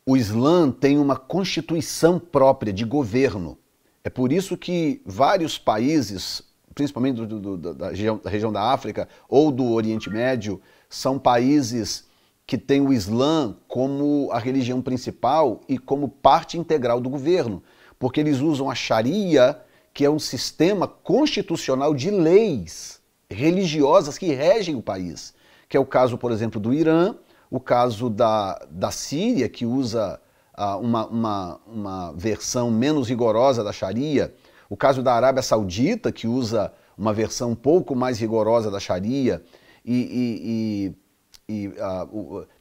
S1: O Islã tem uma constituição própria de governo. É por isso que vários países, principalmente da região da África ou do Oriente Médio, são países que têm o Islã como a religião principal e como parte integral do governo. porque eles usam a Sharia, que é um sistema constitucional de leis religiosas que regem o país, que é o caso, por exemplo, do Irã, o caso da Síria, que usa uma versão menos rigorosa da Sharia, o caso da Arábia Saudita, que usa uma versão um pouco mais rigorosa da Sharia,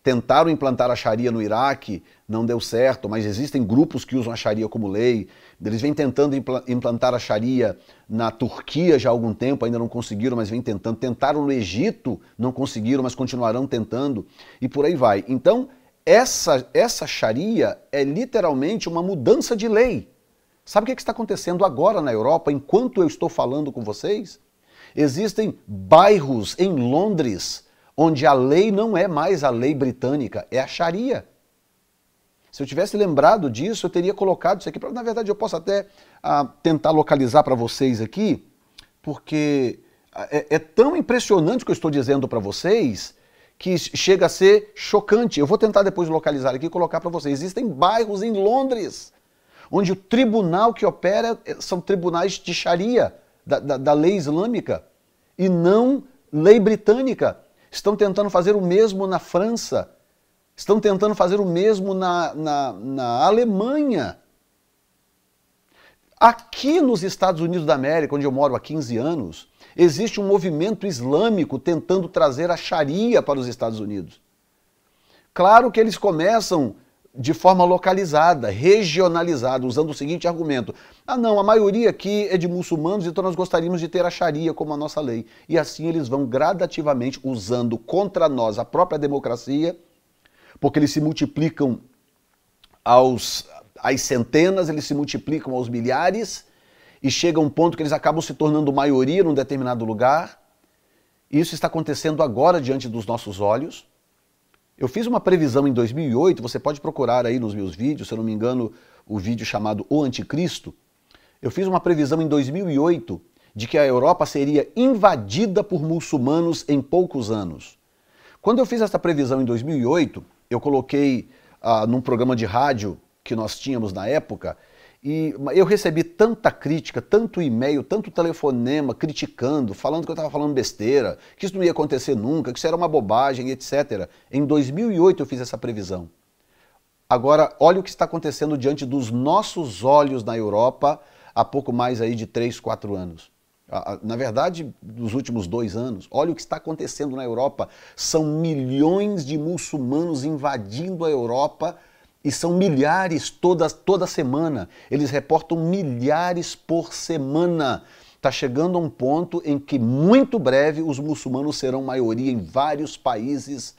S1: tentaram implantar a Sharia no Iraque, não deu certo, mas existem grupos que usam a Sharia como lei. Eles vêm tentando implantar a Sharia na Turquia já há algum tempo, ainda não conseguiram, mas vêm tentando. Tentaram no Egito, não conseguiram, mas continuarão tentando, e por aí vai. Então, essa Sharia é literalmente uma mudança de lei. Sabe o que está acontecendo agora na Europa, enquanto eu estou falando com vocês? Existem bairros em Londres onde a lei não é mais a lei britânica, é a Sharia. Se eu tivesse lembrado disso, eu teria colocado isso aqui. Na verdade, eu posso até tentar localizar para vocês aqui, porque é tão impressionante o que eu estou dizendo para vocês que chega a ser chocante. Eu vou tentar depois localizar aqui e colocar para vocês. Existem bairros em Londres onde o tribunal que opera são tribunais de Sharia, da lei islâmica, e não lei britânica. Estão tentando fazer o mesmo na França, estão tentando fazer o mesmo na Alemanha. Aqui nos Estados Unidos da América, onde eu moro há 15 anos, existe um movimento islâmico tentando trazer a Sharia para os Estados Unidos. Claro que eles começam de forma localizada, regionalizada, usando o seguinte argumento: ah não, a maioria aqui é de muçulmanos, então nós gostaríamos de ter a Sharia como a nossa lei. E assim eles vão gradativamente usando contra nós a própria democracia, porque eles se multiplicam às centenas, eles se multiplicam aos milhares, e chega um ponto que eles acabam se tornando maioria num determinado lugar. Isso está acontecendo agora diante dos nossos olhos. Eu fiz uma previsão em 2008, você pode procurar aí nos meus vídeos, se eu não me engano, o vídeo chamado O Anticristo. Eu fiz uma previsão em 2008 de que a Europa seria invadida por muçulmanos em poucos anos. Quando eu fiz essa previsão em 2008, eu coloquei num programa de rádio que nós tínhamos na época, e eu recebi tanta crítica, tanto e-mail, tanto telefonema criticando, falando que eu estava falando besteira, que isso não ia acontecer nunca, que isso era uma bobagem, etc. Em 2008 eu fiz essa previsão. Agora, olha o que está acontecendo diante dos nossos olhos na Europa há pouco mais aí de 3, 4 anos. Na verdade, nos últimos 2 anos. Olha o que está acontecendo na Europa. São milhões de muçulmanos invadindo a Europa, e são milhares toda semana. Eles reportam milhares por semana. Está chegando a um ponto em que, muito breve, os muçulmanos serão maioria em vários países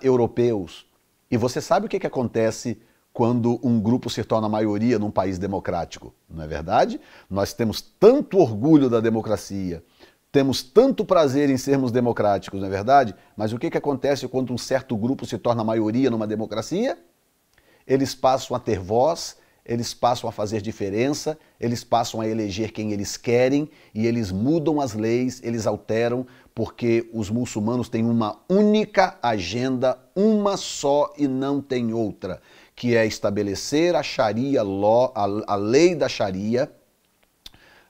S1: europeus. E você sabe o que acontece quando um grupo se torna maioria num país democrático, não é verdade? Nós temos tanto orgulho da democracia, temos tanto prazer em sermos democráticos, não é verdade? Mas o que acontece quando um certo grupo se torna maioria numa democracia? Eles passam a ter voz, eles passam a fazer diferença, eles passam a eleger quem eles querem, e eles mudam as leis, eles alteram, porque os muçulmanos têm uma única agenda, uma só e não tem outra, que é estabelecer a Sharia law, a lei da Sharia.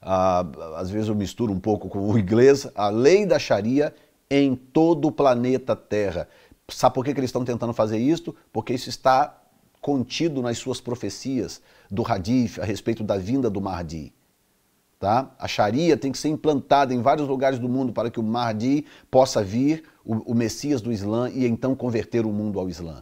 S1: Às vezes eu misturo um pouco com o inglês, a lei da Sharia em todo o planeta Terra. Sabe por que eles estão tentando fazer isso? Porque isso está contido nas suas profecias do Hadith a respeito da vinda do Mahdi. Tá? A Sharia tem que ser implantada em vários lugares do mundo para que o Mahdi possa vir, o Messias do Islã, e então converter o mundo ao Islã.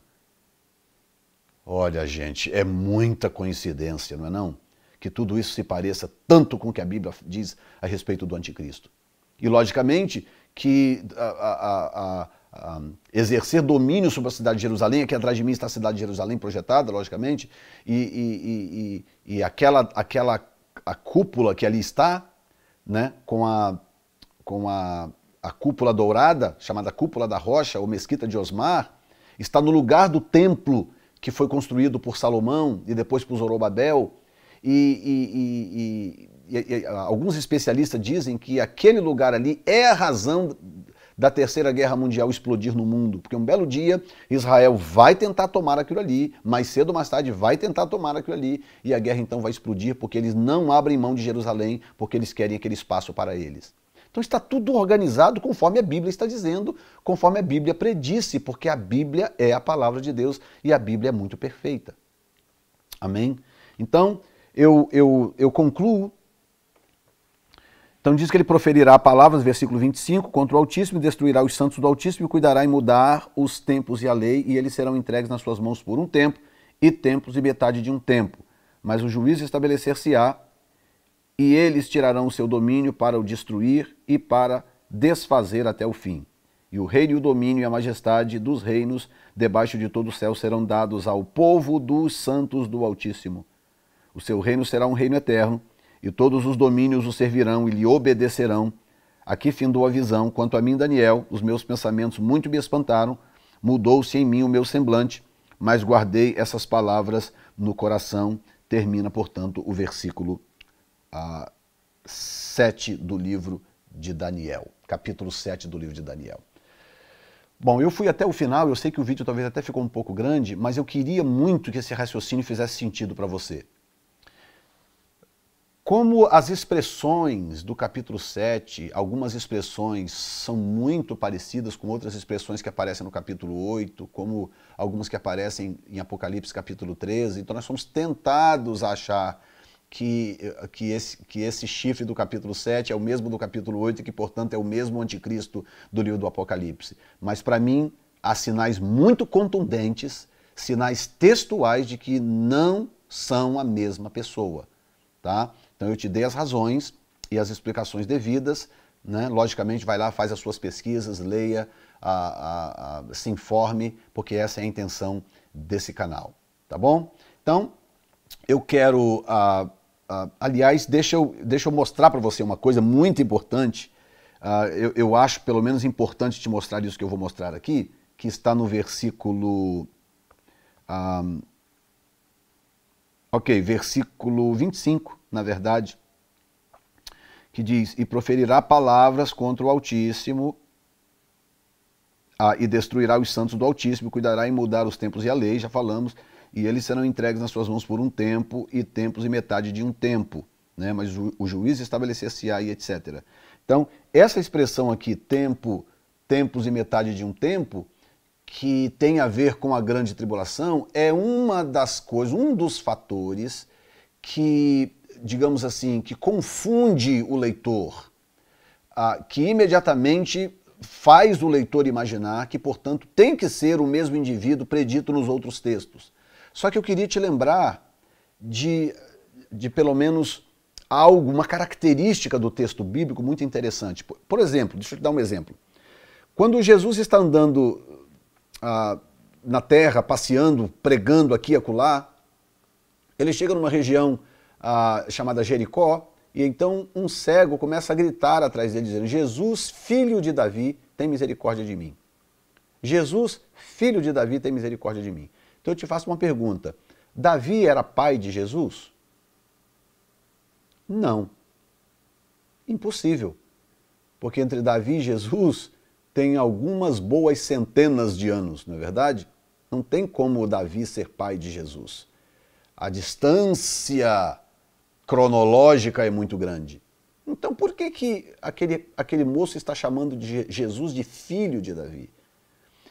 S1: Olha, gente, é muita coincidência, não é não? Que tudo isso se pareça tanto com o que a Bíblia diz a respeito do Anticristo. E, logicamente, que exercer domínio sobre a cidade de Jerusalém, aqui atrás de mim está a cidade de Jerusalém projetada, logicamente, e a cúpula que ali está, né, com a cúpula dourada, chamada Cúpula da Rocha, ou Mesquita de Osmar, está no lugar do templo que foi construído por Salomão e depois por Zorobabel, alguns especialistas dizem que aquele lugar ali é a razão da Terceira Guerra Mundial explodir no mundo, porque um belo dia Israel vai tentar tomar aquilo ali, mais cedo ou mais tarde vai tentar tomar aquilo ali, e a guerra então vai explodir porque eles não abrem mão de Jerusalém, porque eles querem aquele espaço para eles. Então está tudo organizado conforme a Bíblia está dizendo, conforme a Bíblia predisse, porque a Bíblia é a palavra de Deus e a Bíblia é muito perfeita. Amém? Então, eu concluo. Então diz que ele proferirá palavras, versículo 25, contra o Altíssimo, e destruirá os santos do Altíssimo, e cuidará em mudar os tempos e a lei, e eles serão entregues nas suas mãos por um tempo, e tempos e metade de um tempo. Mas o juízo estabelecer-se-á, e eles tirarão o seu domínio para o destruir e para desfazer até o fim. E o reino e o domínio e a majestade dos reinos debaixo de todo o céu serão dados ao povo dos santos do Altíssimo. O seu reino será um reino eterno, e todos os domínios o servirão e lhe obedecerão. Aqui findou a visão. Quanto a mim, Daniel, os meus pensamentos muito me espantaram, mudou-se em mim o meu semblante, mas guardei essas palavras no coração. Termina, portanto, o versículo 7 do livro de Daniel, capítulo 7 do livro de Daniel. Bom, eu fui até o final, eu sei que o vídeo talvez até ficou um pouco grande, mas eu queria muito que esse raciocínio fizesse sentido para você. Como as expressões do capítulo 7, algumas expressões são muito parecidas com outras expressões que aparecem no capítulo 8, como algumas que aparecem em Apocalipse capítulo 13, então nós somos tentados a achar que esse chifre do capítulo 7 é o mesmo do capítulo 8 e que, portanto, é o mesmo anticristo do livro do Apocalipse. Mas, para mim, há sinais muito contundentes, sinais textuais de que não são a mesma pessoa. Tá? Então, eu te dei as razões e as explicações devidas, né? Logicamente, vai lá, faz as suas pesquisas, leia, se informe, porque essa é a intenção desse canal. Tá bom? Então, eu quero... aliás, deixa eu mostrar para você uma coisa muito importante. Eu acho, pelo menos, importante te mostrar isso que eu vou mostrar aqui, que está no versículo... versículo 25, na verdade, que diz, e proferirá palavras contra o Altíssimo, e destruirá os santos do Altíssimo, cuidará em mudar os tempos e a lei, já falamos, e eles serão entregues nas suas mãos por um tempo, e tempos e metade de um tempo, né? Mas o juiz estabelecer-se-á e etc. Então, essa expressão aqui, tempo, tempos e metade de um tempo, que tem a ver com a grande tribulação, é uma das coisas, um dos fatores que, digamos assim, que confunde o leitor, que imediatamente faz o leitor imaginar que, portanto, tem que ser o mesmo indivíduo predito nos outros textos. Só que eu queria te lembrar de pelo menos algo, uma característica do texto bíblico muito interessante. Por exemplo, deixa eu te dar um exemplo. Quando Jesus está andando na terra, passeando, pregando aqui e acolá, ele chega numa região chamada Jericó, e então um cego começa a gritar atrás dele, dizendo, Jesus, filho de Davi, tem misericórdia de mim. Jesus, filho de Davi, tem misericórdia de mim. Então eu te faço uma pergunta. Davi era pai de Jesus? Não. Impossível. Porque entre Davi e Jesus tem algumas boas centenas de anos, não é verdade? Não tem como Davi ser pai de Jesus. A distância cronológica é muito grande. Então por que aquele moço está chamando de Jesus de filho de Davi?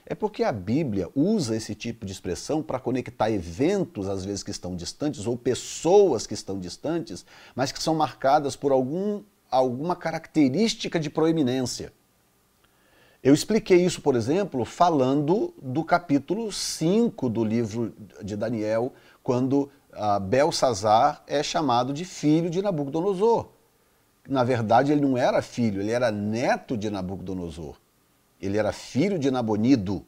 S1: É porque a Bíblia usa esse tipo de expressão para conectar eventos, às vezes, que estão distantes, ou pessoas que estão distantes, mas que são marcadas por alguma característica de proeminência. Eu expliquei isso, por exemplo, falando do capítulo 5 do livro de Daniel, quando Belsazar é chamado de filho de Nabucodonosor. Na verdade, ele não era filho, ele era neto de Nabucodonosor. Ele era filho de Nabonido,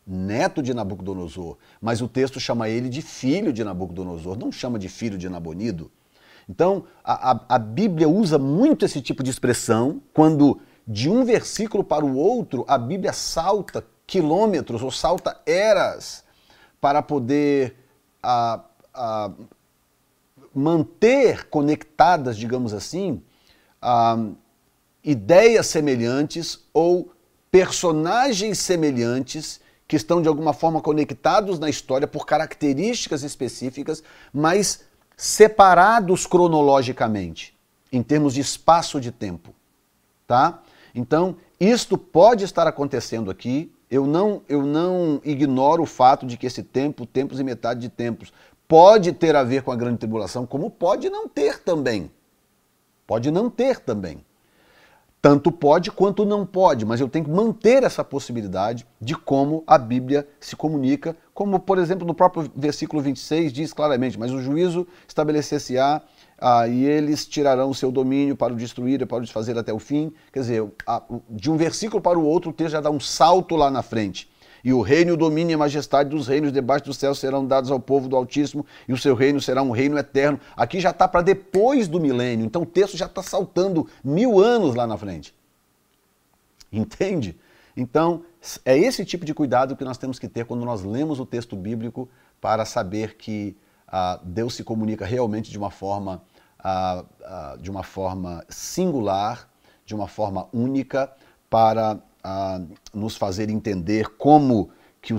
S1: neto de Nabucodonosor, mas o texto chama ele de filho de Nabucodonosor, não chama de filho de Nabonido. Então, a Bíblia usa muito esse tipo de expressão quando, de um versículo para o outro, a Bíblia salta quilômetros ou salta eras para poder manter conectadas, digamos assim, ideias semelhantes ou personagens semelhantes que estão de alguma forma conectados na história por características específicas, mas separados cronologicamente, em termos de espaço de tempo, tá? Então, isto pode estar acontecendo aqui. Eu não ignoro o fato de que esse tempo, tempos e metade de tempos, pode ter a ver com a grande tribulação, como pode não ter também. Pode não ter também. Tanto pode quanto não pode, mas eu tenho que manter essa possibilidade de como a Bíblia se comunica, como, por exemplo, no próprio versículo 26 diz claramente: mas o juízo estabelecer-se-á, e eles tirarão o seu domínio para o destruir e para o desfazer até o fim. Quer dizer, de um versículo para o outro, o texto já dá um salto lá na frente. E o reino, o domínio e a majestade dos reinos debaixo do céu serão dados ao povo do Altíssimo, e o seu reino será um reino eterno. Aqui já está para depois do milênio, então o texto já está saltando 1000 anos lá na frente. Entende? Então, é esse tipo de cuidado que nós temos que ter quando nós lemos o texto bíblico, para saber que Deus se comunica realmente de uma forma singular, de uma forma única, para nos fazer entender como que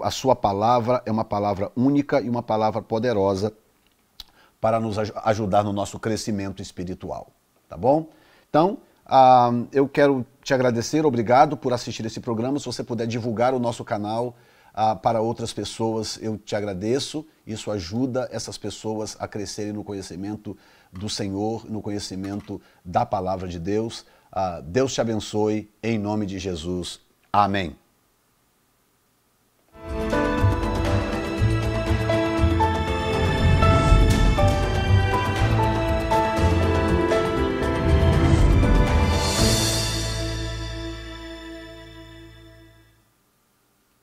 S1: a sua palavra é uma palavra única e uma palavra poderosa para nos ajudar no nosso crescimento espiritual, tá bom? Então, eu quero te agradecer, obrigado por assistir esse programa. Se você puder divulgar o nosso canal para outras pessoas, eu te agradeço. Isso ajuda essas pessoas a crescerem no conhecimento do Senhor, no conhecimento da palavra de Deus. Deus te abençoe, em nome de Jesus. Amém.